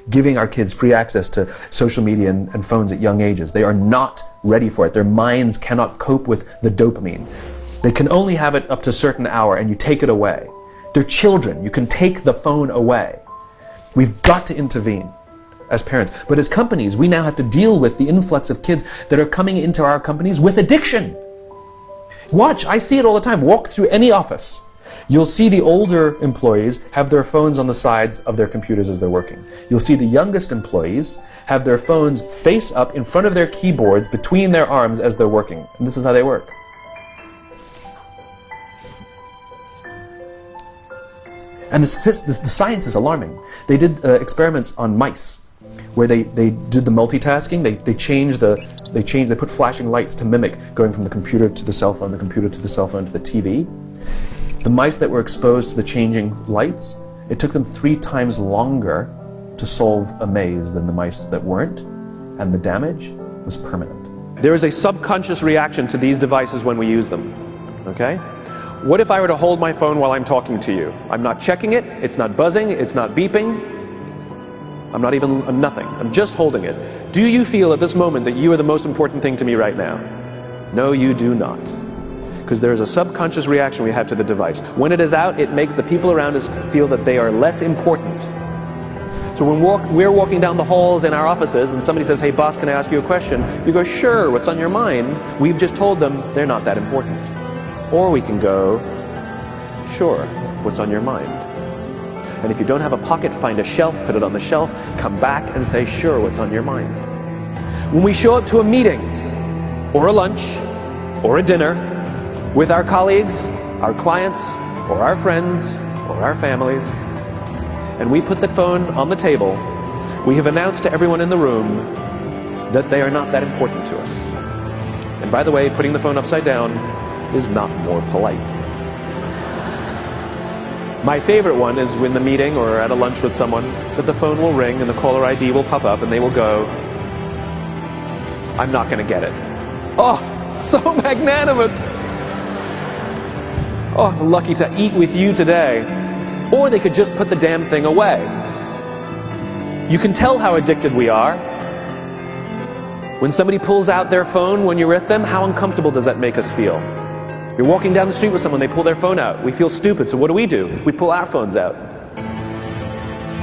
giving our kids free access to social media and phones at young ages. They are not ready for it. Their minds cannot cope with the dopamine. They can only have it up to a certain hour, and you take it away. They're children. You can take the phone away. We've got to intervene as parents. But as companies, we now have to deal with the influx of kids that are coming into our companies with addiction. Watch, I see it all the time. Walk through any office. You'll see the older employees have their phones on the sides of their computers as they're working. You'll see the youngest employees have their phones face up in front of their keyboards between their arms as they're working. And this is how they work. And the science is alarming. They did experiments on mice where they did the multitasking. They put flashing lights to mimic going from the computer to the cell phone, the computer to the cell phone to the TV. The mice that were exposed to the changing lights, it took them 3 times longer to solve a maze than the mice that weren't, and the damage was permanent. There is a subconscious reaction to these devices when we use them, okay? What if I were to hold my phone while I'm talking to you? I'm not checking it, it's not buzzing, it's not beeping, I'm nothing, I'm just holding it. Do you feel at this moment that you are the most important thing to me right now? No, you do not. Because there is a subconscious reaction we have to the device. When it is out, it makes the people around us feel that they are less important. So when we're walking down the halls in our offices and somebody says, hey boss, can I ask you a question? You go, sure, what's on your mind? We've just told them they're not that important. Or we can go, sure, what's on your mind? And if you don't have a pocket, find a shelf, put it on the shelf, come back and say, sure, what's on your mind? When we show up to a meeting, or a lunch, or a dinner, with our colleagues, our clients, or our friends, or our families, and we put the phone on the table, we have announced to everyone in the room that they are not that important to us. And by the way, putting the phone upside down is not more polite. My favorite one is when the meeting or at a lunch with someone, that the phone will ring and the caller ID will pop up and they will go, I'm not going to get it. Oh, so magnanimous. Oh, lucky to eat with you today. Or they could just put the damn thing away. You can tell how addicted we are. When somebody pulls out their phone when you're with them, how uncomfortable does that make us feel? You're walking down the street with someone, they pull their phone out. We feel stupid, so what do? We pull our phones out.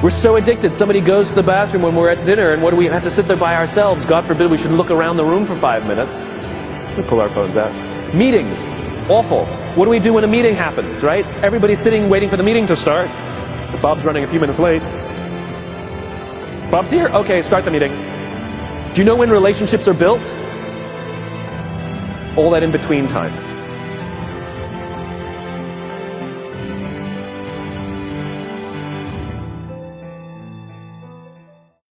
We're so addicted. Somebody goes to the bathroom when we're at dinner, and what do we have to sit there by ourselves? God forbid we should look around the room for 5 minutes. We pull our phones out. Meetings, awful. What do we do when a meeting happens, right? Everybody's sitting waiting for the meeting to start. Bob's running a few minutes late. Bob's here? Okay, start the meeting. Do you know when relationships are built? All that in between time.